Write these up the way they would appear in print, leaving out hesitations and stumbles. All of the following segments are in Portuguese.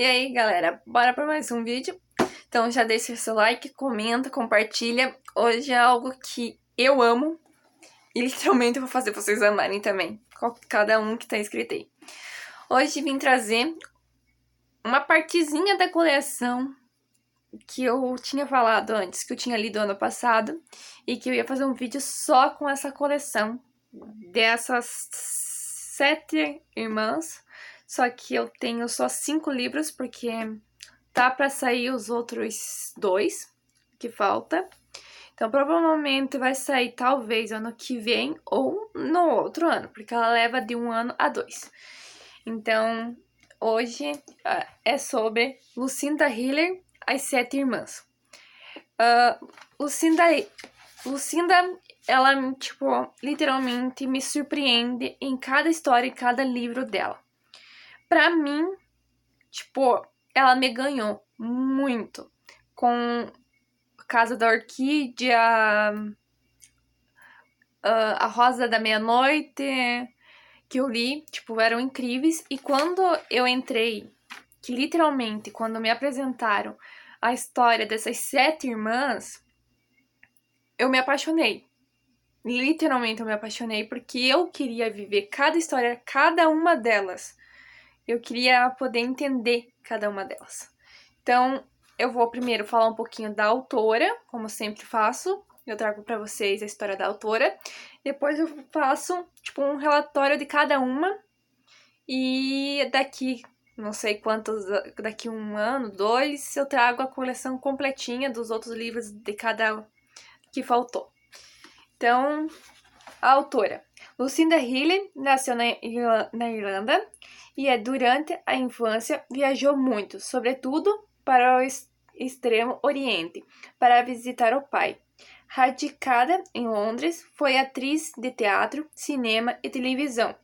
E aí, galera, bora para mais um vídeo? Então já deixa seu like, comenta, compartilha. Hoje é algo que eu amo e literalmente eu vou fazer vocês amarem também. Cada um que tá inscrito aí. Hoje vim trazer uma partezinha da coleção que eu tinha falado antes, que eu tinha lido ano passado, e que eu ia fazer um vídeo só com essa coleção dessas 7 irmãs. Só que eu tenho só 5 livros, porque tá pra sair os outros 2 que falta. Então, provavelmente vai sair talvez ano que vem ou no outro ano, porque ela leva de 1 ano a 2. Então, hoje é sobre Lucinda Hiller, As 7 Irmãs. Lucinda, ela, tipo, literalmente me surpreende em cada história e cada livro dela. Pra mim, tipo, ela me ganhou muito com Casa da Orquídea, A Rosa da Meia-Noite, que eu li, tipo, eram incríveis. E quando eu entrei, que literalmente, quando me apresentaram a história dessas 7 irmãs, eu me apaixonei. Literalmente eu me apaixonei, porque eu queria viver cada história, cada uma delas. Eu queria poder entender cada uma delas. Então, eu vou primeiro falar um pouquinho da autora, como sempre faço. Eu trago pra vocês a história da autora. Depois eu faço, tipo, um relatório de cada uma. E daqui, não sei quantos, daqui 1 ano, 2, eu trago a coleção completinha dos outros livros de cada que faltou. Então, a autora. Lucinda Hiller nasceu na Irlanda e durante a infância viajou muito, sobretudo para o extremo oriente, para visitar o pai. Radicada em Londres, foi atriz de teatro, cinema e televisão.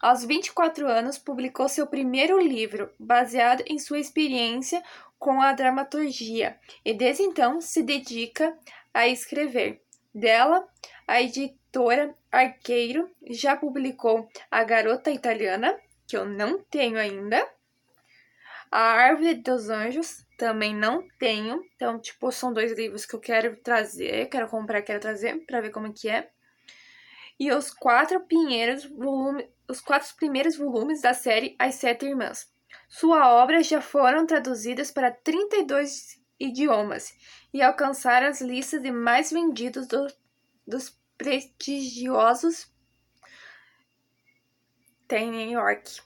Aos 24 anos, publicou seu primeiro livro, baseado em sua experiência com a dramaturgia, e desde então se dedica a escrever. Dela, a editora Arqueiro já publicou A Garota Italiana, que eu não tenho ainda. A Árvore dos Anjos, também não tenho. Então, tipo, são 2 livros que eu quero trazer, quero comprar, quero trazer, pra ver como é que é. E os 4 primeiros volumes da série As 7 Irmãs. Sua obra já foram traduzidas para 32 idiomas e alcançaram as listas de mais vendidos dos prestigiosos em New York,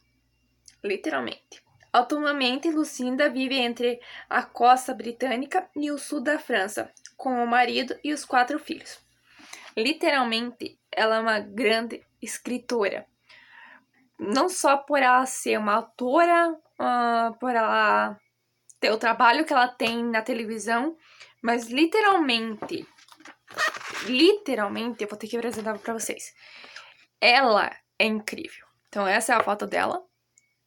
literalmente. Atualmente, Lucinda vive entre a costa britânica e o sul da França, com o marido e os 4 filhos. Literalmente, ela é uma grande escritora. Não só por ela ser uma autora, por ela ter o trabalho que ela tem na televisão, mas literalmente, eu vou ter que apresentar pra vocês. Ela é incrível. Então essa é a foto dela.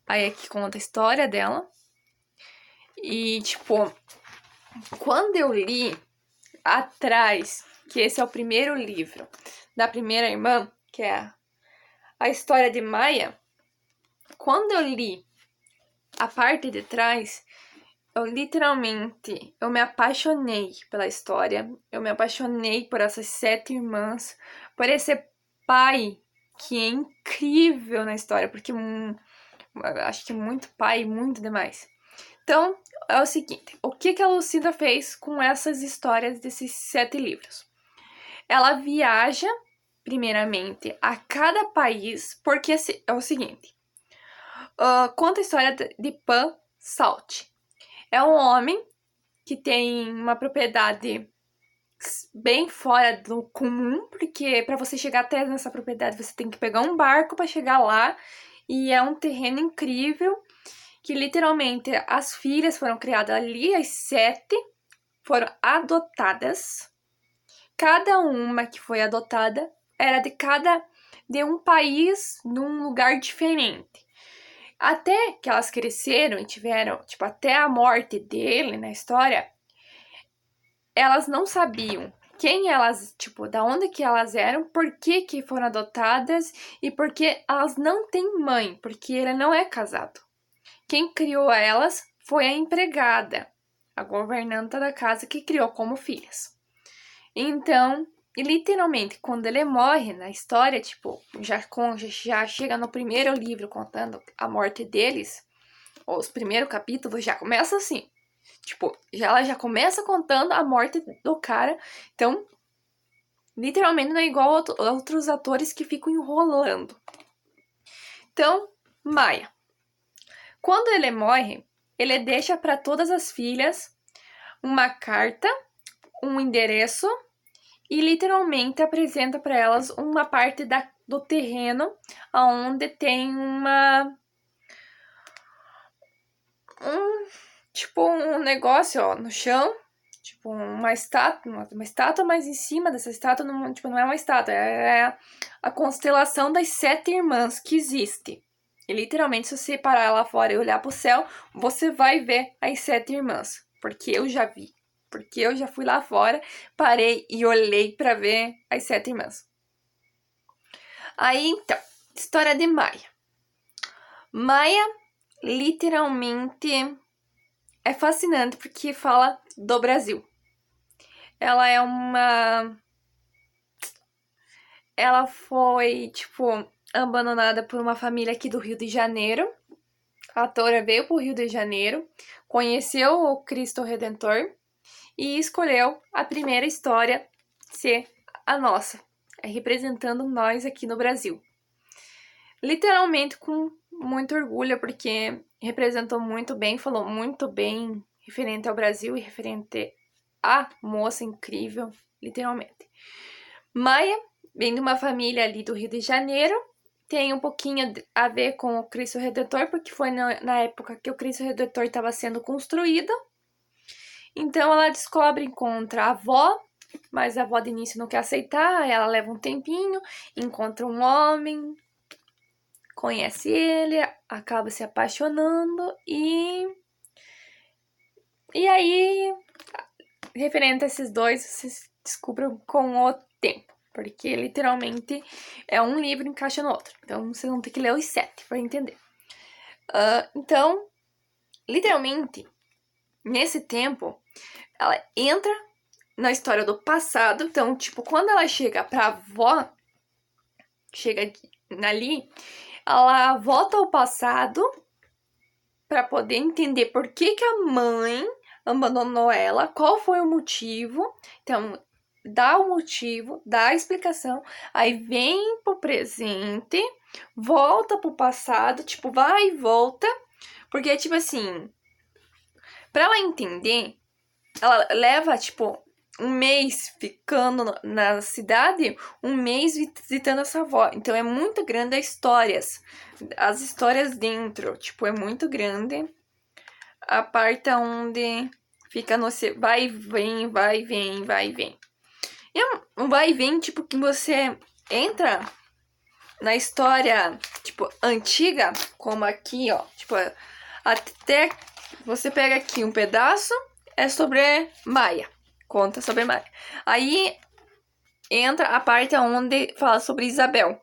Aí aqui conta a história dela. E, tipo, quando eu li atrás, que esse é o primeiro livro da primeira irmã, que é a história de Maia, quando eu li a parte de trás, eu literalmente, eu me apaixonei pela história, eu me apaixonei por essas 7 irmãs, por esse pai que é incrível na história, porque acho que é muito pai, muito demais. Então, é o seguinte, o que a Lucinda fez com essas histórias desses 7 livros? Ela viaja, primeiramente, a cada país, porque é o seguinte, conta a história de Pan Salt. É um homem que tem uma propriedade bem fora do comum, porque para você chegar até nessa propriedade você tem que pegar um barco para chegar lá, e é um terreno incrível, que literalmente as filhas foram criadas ali, as 7 foram adotadas. Cada uma que foi adotada era de um país, num lugar diferente. Até que elas cresceram e tiveram, tipo, até a morte dele na história, elas não sabiam quem elas, tipo, da onde que elas eram, por que foram adotadas e porque elas não têm mãe, porque ele não é casado. Quem criou elas foi a empregada, a governanta da casa que criou como filhas. Então, literalmente, quando ele morre na história, tipo, já chega no primeiro livro contando a morte deles, os primeiros capítulos já começa assim. Tipo, ela já começa contando a morte do cara. Então, literalmente não é igual a outros atores que ficam enrolando. Então, Maia. Quando ele morre, ele deixa para todas as filhas uma carta, um endereço e literalmente apresenta para elas uma parte do terreno onde tem um negócio, ó, no chão, tipo uma estátua, mas em cima dessa estátua não, tipo, não é uma estátua, é a constelação das 7 irmãs que existe. E literalmente, se você parar lá fora e olhar pro céu, você vai ver as 7 irmãs, porque eu já vi. Porque eu já fui lá fora, parei e olhei para ver as 7 irmãs. Aí, então, história de Maia. Maia, literalmente, é fascinante porque fala do Brasil. Ela é uma... Ela foi, tipo, abandonada por uma família aqui do Rio de Janeiro. A autora veio pro Rio de Janeiro, conheceu o Cristo Redentor e escolheu a primeira história ser a nossa, representando nós aqui no Brasil. Literalmente com muito orgulho, porque representou muito bem, falou muito bem referente ao Brasil e referente à moça incrível, literalmente. Maia vem de uma família ali do Rio de Janeiro, tem um pouquinho a ver com o Cristo Redentor, porque foi na época que o Cristo Redentor estava sendo construído. Então ela descobre, encontra a avó, mas a avó de início não quer aceitar, ela leva um tempinho, encontra um homem, conhece ele, acaba se apaixonando e aí, referente a esses dois, vocês descobrem com o tempo, porque literalmente é um livro encaixa no outro, então vocês vão ter que ler os 7 para entender. Então, literalmente, nesse tempo, ela entra na história do passado. Então, tipo, quando ela chega pra avó, chega ali, ela volta ao passado para poder entender por que a mãe abandonou ela, qual foi o motivo. Então, dá o motivo, dá a explicação, aí vem pro presente, volta pro passado, tipo, vai e volta, porque, tipo assim, pra ela entender, ela leva, tipo, um mês ficando na cidade, um mês visitando essa avó. Então, é muito grande as histórias dentro, tipo, é muito grande. A parte onde fica no vai e vem, vai e vem, vai e vem. E é um vai e vem, tipo, que você entra na história, tipo, antiga, como aqui, ó, tipo, até você pega aqui um pedaço, é sobre Maia, conta sobre Maia. Aí entra a parte onde fala sobre Isabel,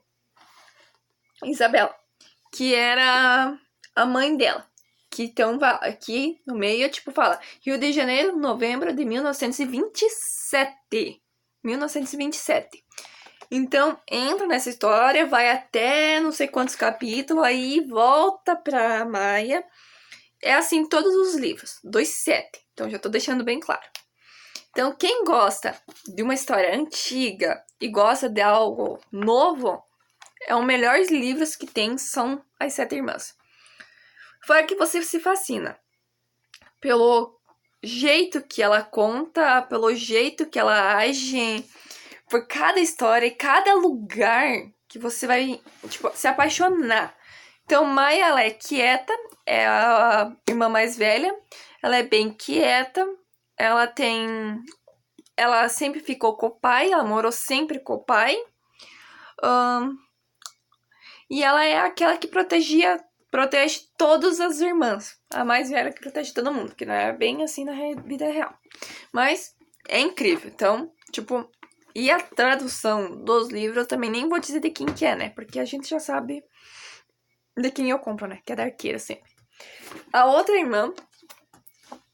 que era a mãe dela. Que então aqui no meio, tipo, fala Rio de Janeiro, novembro de 1927. 1927. Então, entra nessa história, vai até não sei quantos capítulos, aí volta pra Maia. É assim todos os livros, 2/7. Então, já tô deixando bem claro. Então, quem gosta de uma história antiga e gosta de algo novo, é os melhores livros que tem são As 7 Irmãs. Fora que você se fascina pelo jeito que ela conta, pelo jeito que ela age, por cada história e cada lugar que você vai, tipo, se apaixonar. Então, Maia, ela é quieta, é a irmã mais velha, ela é bem quieta, ela sempre ficou com o pai, ela morou sempre com o pai, e ela é aquela que protege todas as irmãs. A mais velha que protege todo mundo, que não é bem assim na vida real. Mas é incrível. Então, tipo, e a tradução dos livros, eu também nem vou dizer de quem que é, né? Porque a gente já sabe de quem eu compro, né? Que é da Arqueira sempre. A outra irmã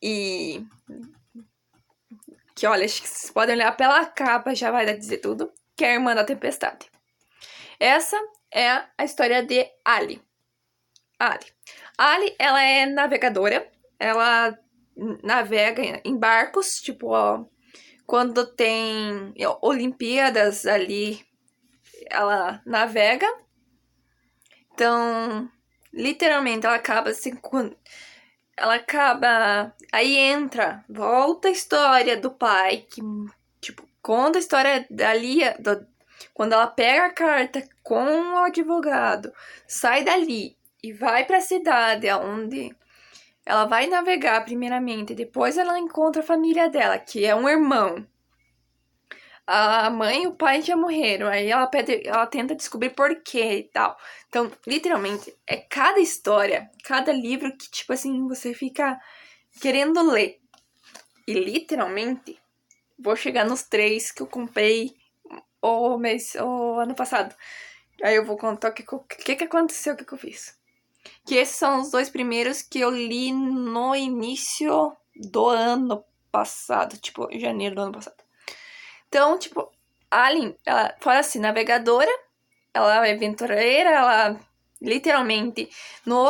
e que, olha, acho que vocês podem olhar pela capa, já vai dizer tudo, que é a Irmã da Tempestade. Essa é a história de Ali. Ali, ela é navegadora, ela navega em barcos, tipo, ó, quando tem Olimpíadas ali, ela navega. Então, literalmente, ela acaba assim, aí volta a história do pai, que, tipo, conta a história dali, quando ela pega a carta com o advogado, sai dali e vai pra cidade, onde ela vai navegar primeiramente, depois ela encontra a família dela, que é um irmão. A mãe e o pai já morreram, aí ela tenta descobrir por quê e tal. Então, literalmente, é cada história, cada livro que, tipo assim, você fica querendo ler. E literalmente, vou chegar nos 3 que eu comprei o ano passado. Aí eu vou contar o que aconteceu, o que eu fiz. Que esses são os 2 primeiros que eu li no início do ano passado, tipo, em janeiro do ano passado. Então, tipo, a Aline, ela fala assim, navegadora, ela é aventureira, ela literalmente, no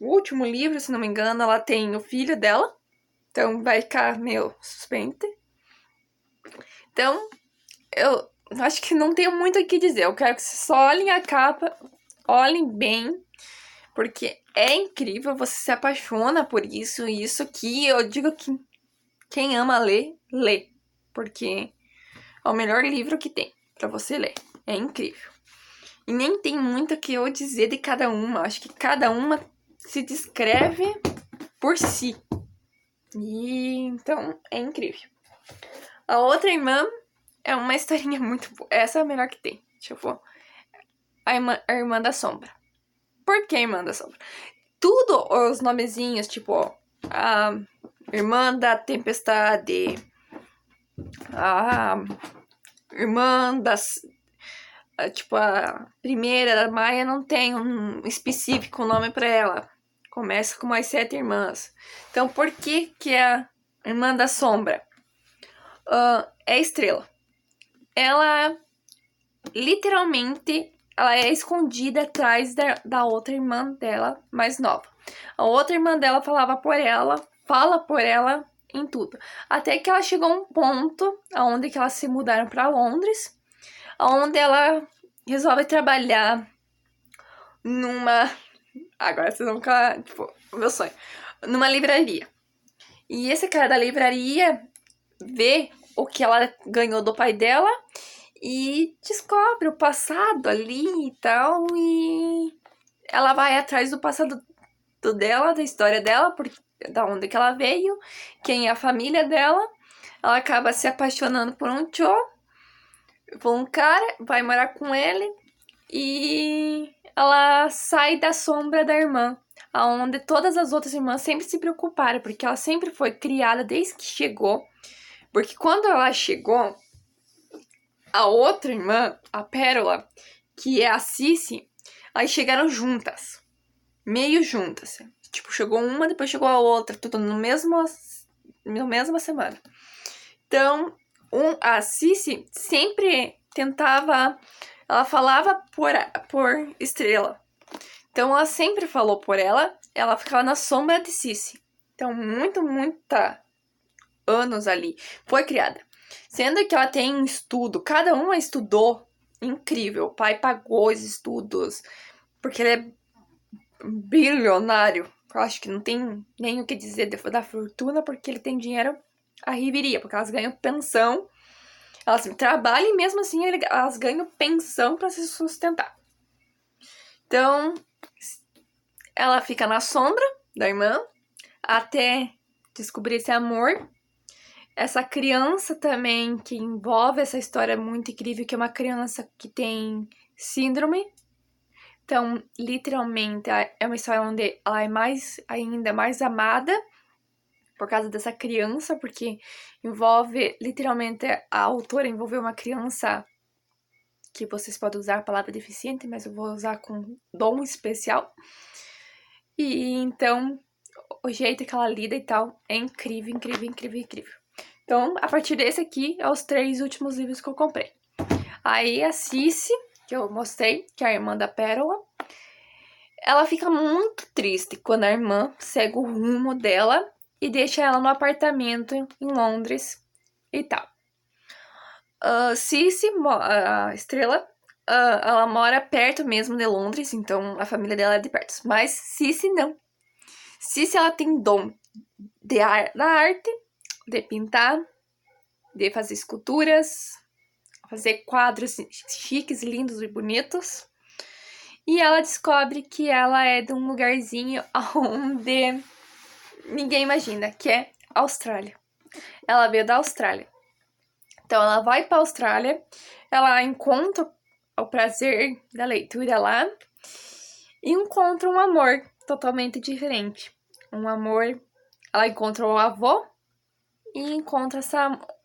último livro, se não me engano, ela tem o filho dela, então vai ficar meio suspense. Então, eu acho que não tenho muito o que dizer, eu quero que vocês só olhem a capa, olhem bem, porque é incrível, você se apaixona por isso, e isso que eu digo que quem ama ler, lê. Porque é o melhor livro que tem pra você ler. É incrível. E nem tem muito o que eu dizer de cada uma. Acho que cada uma se descreve por si. E então é incrível. A outra irmã é uma historinha muito boa. Essa é a melhor que tem. Deixa eu ver. A Irmã da Sombra. Por que a Irmã da Sombra? Tudo os nomezinhos, tipo, a Irmã da Tempestade, a Irmã das. Tipo, a primeira, a Maia, não tem um específico nome pra ela. Começa com mais 7 irmãs. Então, por que que é a Irmã da Sombra? É Estrela. Ela, literalmente, ela é escondida atrás da outra irmã dela, mais nova. A outra irmã dela fala por ela em tudo. Até que ela chegou a um ponto onde que elas se mudaram para Londres, onde ela resolve trabalhar numa... Agora vocês vão ficar, tipo, o meu sonho. Numa livraria. E esse cara da livraria vê o que ela ganhou do pai dela e descobre o passado ali e tal. E ela vai atrás do passado dela, da história dela, da onde que ela veio, quem é a família dela. Ela acaba se apaixonando por por um cara, vai morar com ele e ela sai da sombra da irmã, aonde todas as outras irmãs sempre se preocuparam, porque ela sempre foi criada desde que chegou. Porque quando ela chegou, a outra irmã, a Pérola, que é a Cici, elas chegaram juntas, meio juntas. Tipo, chegou uma, depois chegou a outra, tudo na mesma semana. Então, a Cici sempre tentava... Ela falava por Estrela. Então, ela sempre falou por ela. Ela ficava na sombra de Cici. Então, muita anos ali. Foi criada. Sendo que ela tem um estudo. Cada uma estudou. Incrível. O pai pagou os estudos. Porque ele é bilionário. Eu acho que não tem nem o que dizer da fortuna. Porque ele tem dinheiro a riveria. Porque elas ganham pensão. Elas trabalham e mesmo assim elas ganham pensão para se sustentar. Então, ela fica na sombra da irmã até descobrir esse amor. Essa criança também que envolve essa história muito incrível, que é uma criança que tem síndrome. Então, literalmente, é uma história onde ela é ainda mais amada por causa dessa criança, porque envolve, literalmente, a autora envolveu uma criança que vocês podem usar a palavra deficiente, mas eu vou usar com dom especial. E então, o jeito que ela lida e tal é incrível, incrível, incrível, incrível. Então, a partir desse aqui, é os 3 últimos livros que eu comprei. Aí a Cici, que eu mostrei, que é a irmã da Pérola, ela fica muito triste quando a irmã segue o rumo dela e deixa ela no apartamento em Londres e tal. Cici, a Estrela, ela mora perto mesmo de Londres, então a família dela é de perto. Mas Cici não. Cici, ela tem dom da arte, de pintar, de fazer esculturas, fazer quadros chiques, lindos e bonitos. E ela descobre que ela é de um lugarzinho onde ninguém imagina, que é Austrália. Ela veio da Austrália. Então ela vai para a Austrália, ela encontra o prazer da leitura lá e encontra um amor totalmente diferente. Um amor, ela encontra o avô e encontra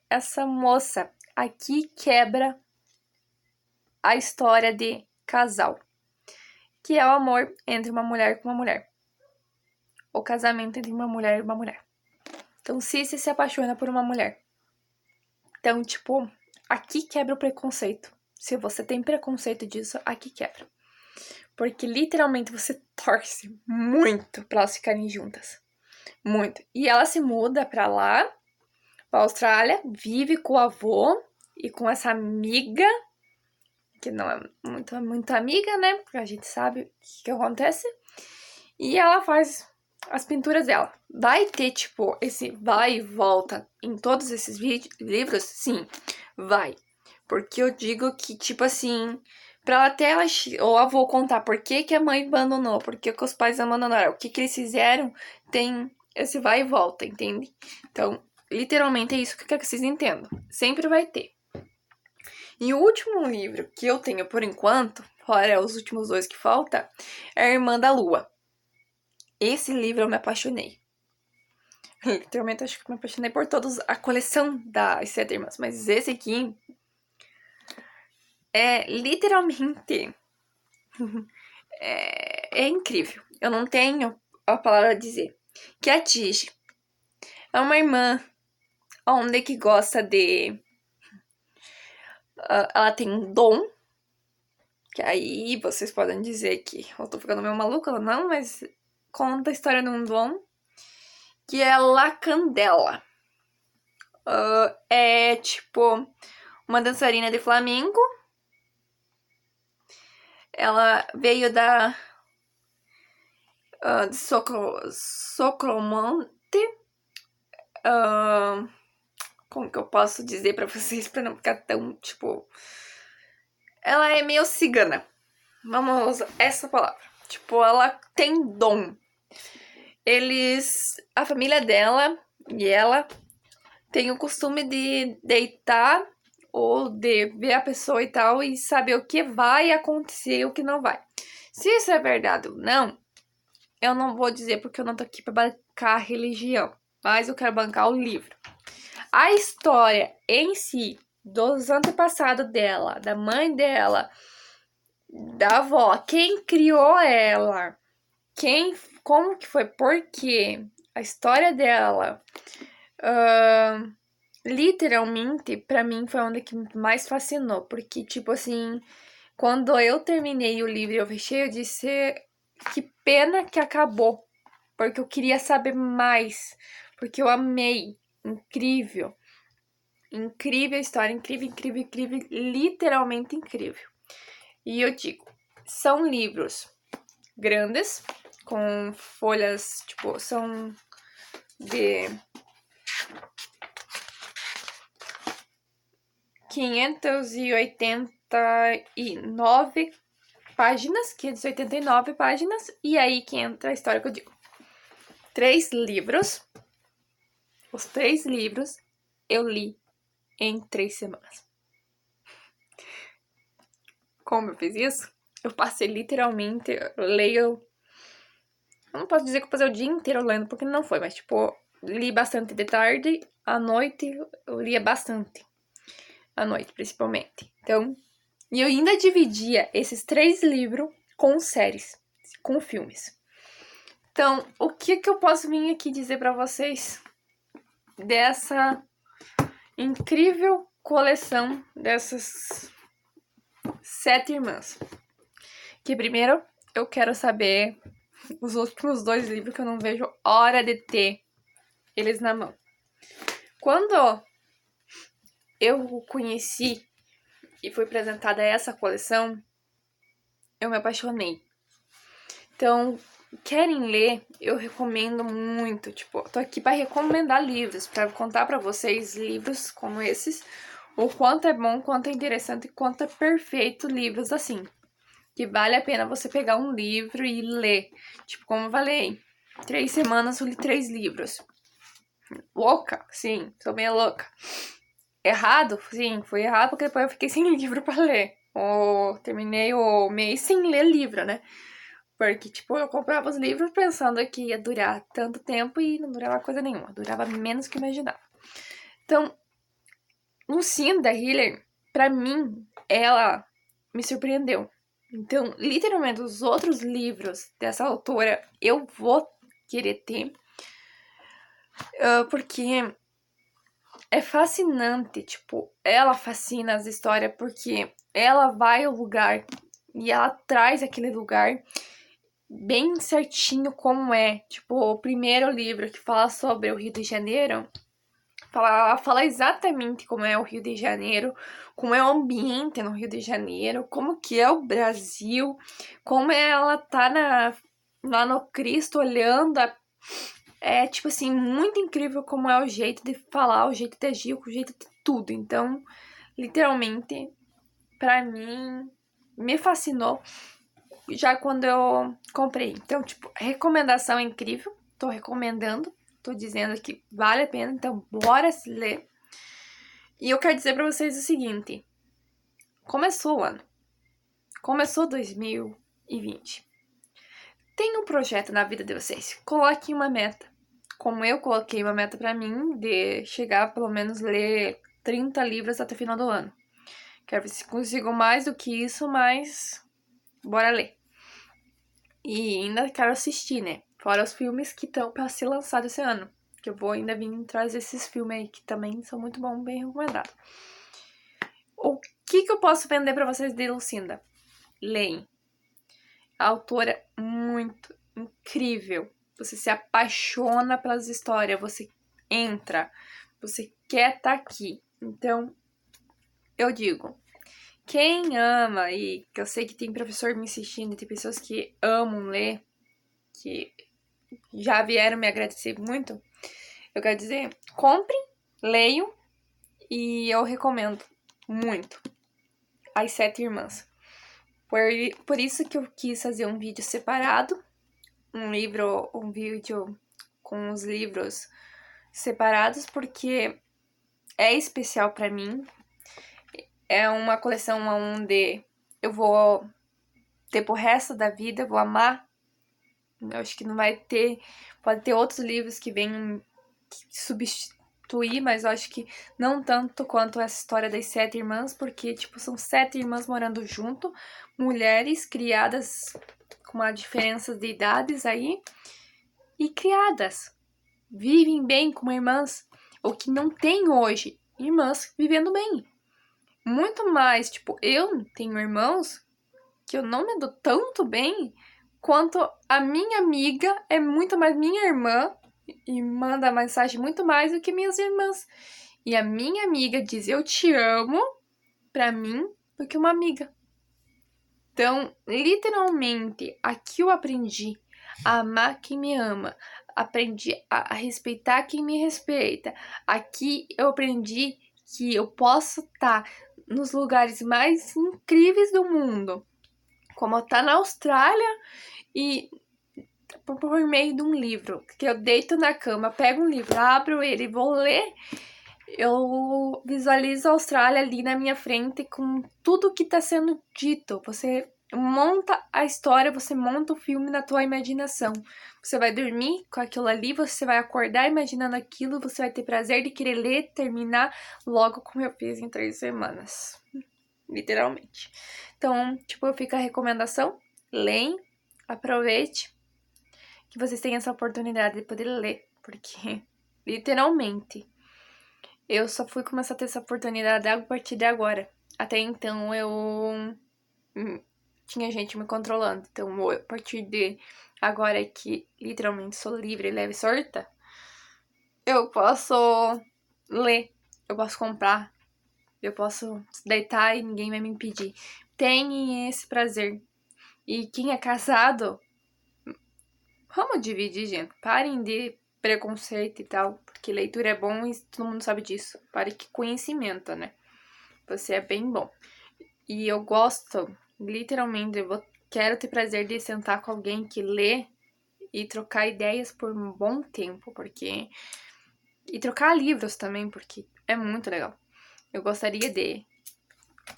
essa moça. Aqui quebra a história de casal, que é o amor entre uma mulher com uma mulher. O casamento entre uma mulher e uma mulher. Então, Cici se apaixona por uma mulher. Então, tipo, aqui quebra o preconceito. Se você tem preconceito disso, aqui quebra. Porque literalmente você torce muito pra elas ficarem juntas. Muito. E ela se muda pra lá, pra Austrália, vive com o avô e com essa amiga, que não é muito amiga, né? Porque a gente sabe o que acontece. E ela faz as pinturas dela. Vai ter, tipo, esse vai e volta em todos esses livros? Sim, vai. Porque eu digo que, tipo assim, pra até ela, ou eu vou contar por que, que a mãe abandonou, por que, que os pais abandonaram, o que, que eles fizeram, tem esse vai e volta, entende? Então, literalmente é isso que eu quero que vocês entendam. Sempre vai ter. E o último livro que eu tenho por enquanto, fora os últimos 2 que falta, é A Irmã da Lua. Esse livro eu me apaixonei. Literalmente, acho que me apaixonei por todos a coleção das 7 irmãs. Mas esse aqui é literalmente... é incrível. Eu não tenho a palavra a dizer. Que a Tige é uma irmã onde que gosta de... ela tem um dom. Que aí vocês podem dizer que eu tô ficando meio maluca ou não, mas conta a história de um dom. Que é Lacandela. É tipo uma dançarina de flamenco. Ela veio de Socromonte. Como que eu posso dizer pra vocês pra não ficar tão, tipo... Ela é meio cigana. Vamos usar essa palavra. Tipo, ela tem dom. A família dela e ela tem o costume de deitar ou de ver a pessoa e tal e saber o que vai acontecer e o que não vai. Se isso é verdade ou não, eu não vou dizer porque eu não tô aqui pra bancar a religião, mas eu quero bancar o livro. A história em si, dos antepassados dela, da mãe dela, da avó, quem criou ela, como que foi, por quê, a história dela, literalmente, pra mim, foi onde que mais fascinou. Porque, tipo assim, quando eu terminei o livro e eu fechei, eu disse que pena que acabou. Porque eu queria saber mais. Porque eu amei. Incrível. Incrível a história. Incrível, incrível, incrível. Literalmente incrível. E eu digo, são livros grandes, com folhas, tipo, são de 589 páginas, 589 páginas, e aí que entra a história que eu digo. 3 livros, os 3 livros eu li em 3 semanas. Como eu fiz isso? Eu passei literalmente, eu leio... Eu não posso dizer que eu passei o dia inteiro lendo, porque não foi, mas tipo, li bastante de tarde, à noite eu lia bastante. À noite, principalmente. Então, e eu ainda dividia esses 3 livros com séries, com filmes. Então, o que eu posso vir aqui dizer pra vocês dessa incrível coleção dessas 7 irmãs? Que primeiro eu quero saber os últimos 2 livros que eu não vejo hora de ter eles na mão. Quando eu conheci e foi apresentada essa coleção, eu me apaixonei. Então, querem ler? Eu recomendo muito. Tipo, tô aqui para recomendar livros, para contar para vocês livros como esses, o quanto é bom, quanto é interessante e quanto é perfeito livros assim. Que vale a pena você pegar um livro e ler. Tipo, como eu falei, 3 semanas eu li 3 livros. Louca? Sim, sou meio louca. Errado? Sim, foi errado porque depois eu fiquei sem livro pra ler. Terminei o mês sem ler livro, né? Porque, tipo, eu comprava os livros pensando que ia durar tanto tempo e não durava coisa nenhuma. Durava menos que eu imaginava. Então, Lucinda Hiller, pra mim, ela me surpreendeu. Então, literalmente, os outros livros dessa autora eu vou querer ter. Porque é fascinante, tipo, ela fascina as histórias porque ela vai ao lugar e ela traz aquele lugar bem certinho como é. Tipo, o primeiro livro que fala sobre o Rio de Janeiro, ela fala exatamente como é o Rio de Janeiro, como é o ambiente no Rio de Janeiro, como que é o Brasil, como ela tá lá no Cristo olhando é, tipo assim, muito incrível como é o jeito de falar, o jeito de agir, o jeito de tudo. Então, literalmente, pra mim, me fascinou já quando eu comprei. Então, tipo, recomendação é incrível. Tô recomendando. Tô dizendo que vale a pena. Então, bora se ler. E eu quero dizer pra vocês o seguinte. Começou o ano. Começou 2020. Tem um projeto na vida de vocês. Coloquem uma meta. Como eu coloquei uma meta pra mim de chegar a pelo menos ler 30 livros até o final do ano. Quero ver se consigo mais do que isso, mas bora ler. E ainda quero assistir, né? Fora os filmes que estão pra ser lançados esse ano. Que eu vou ainda vir trazer esses filmes aí que também são muito bons, bem recomendados. O que eu posso vender pra vocês de Lucinda? Leem. A autora é muito incrível. Você se apaixona pelas histórias, você entra, você quer estar aqui. Então, eu digo, quem ama, e que eu sei que tem professor me assistindo, tem pessoas que amam ler, que já vieram me agradecer muito, eu quero dizer, comprem, leiam, e eu recomendo muito As 7 Irmãs. Por isso que eu quis fazer um vídeo separado, um vídeo com os livros separados, porque é especial pra mim. É uma coleção onde eu vou ter pro resto da vida, vou amar. Eu acho que não vai ter, pode ter outros livros que venham substituir, mas eu acho que não tanto quanto essa história das 7 irmãs, porque, tipo, são 7 irmãs morando junto, mulheres criadas com uma diferença de idades aí, e criadas, vivem bem como irmãs, o que não tem hoje, irmãs vivendo bem. Muito mais, tipo, eu tenho irmãos que eu não me dou tanto bem quanto a minha amiga é muito mais minha irmã e manda mensagem muito mais do que minhas irmãs. E a minha amiga diz eu te amo pra mim do que uma amiga. Então, literalmente, aqui eu aprendi a amar quem me ama, aprendi a respeitar quem me respeita. Aqui eu aprendi que eu posso estar nos lugares mais incríveis do mundo, como estar na Austrália e por meio de um livro, que eu deito na cama, pego um livro, abro ele e vou ler, eu visualizo a Austrália ali na minha frente com tudo que está sendo dito. Você monta a história, você monta o filme na tua imaginação. Você vai dormir com aquilo ali, você vai acordar imaginando aquilo, você vai ter prazer de querer ler, terminar logo como eu fiz em 3 semanas. Literalmente. Então, tipo, fica a recomendação, leem, aproveite, que vocês tenham essa oportunidade de poder ler, porque, literalmente, eu só fui começar a ter essa oportunidade a partir de agora. Até então, eu tinha gente me controlando. Então, a partir de agora que literalmente sou livre, leve e solta, eu posso ler, eu posso comprar, eu posso deitar e ninguém vai me impedir. Tenham esse prazer. E quem é casado, vamos dividir, gente. Parem de preconceito e tal, porque leitura é bom e todo mundo sabe disso. Pare que conhecimento, né? Você é bem bom. E eu gosto, literalmente, quero ter prazer de sentar com alguém que lê e trocar ideias por um bom tempo, porque... E trocar livros também, porque é muito legal. Eu gostaria de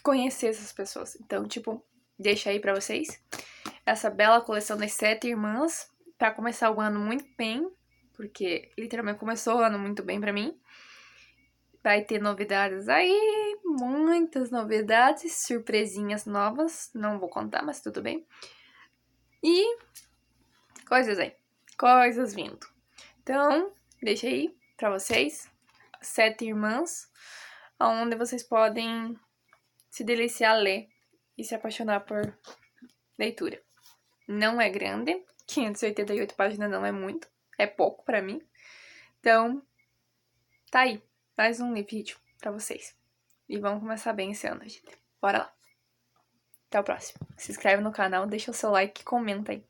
conhecer essas pessoas. Então, tipo, deixa aí pra vocês essa bela coleção das 7 irmãs, pra começar o ano muito bem, porque literalmente começou o ano muito bem pra mim. Vai ter novidades aí, muitas novidades, surpresinhas novas, não vou contar, mas tudo bem. E coisas aí, coisas vindo. Então, deixa aí pra vocês 7 irmãs, onde vocês podem se deliciar a ler e se apaixonar por leitura. Não é grande, 588 páginas não é muito, é pouco pra mim. Então, tá aí, mais um vídeo pra vocês. E vamos começar bem esse ano, gente. Bora lá. Até o próximo. Se inscreve no canal, deixa o seu like e comenta aí.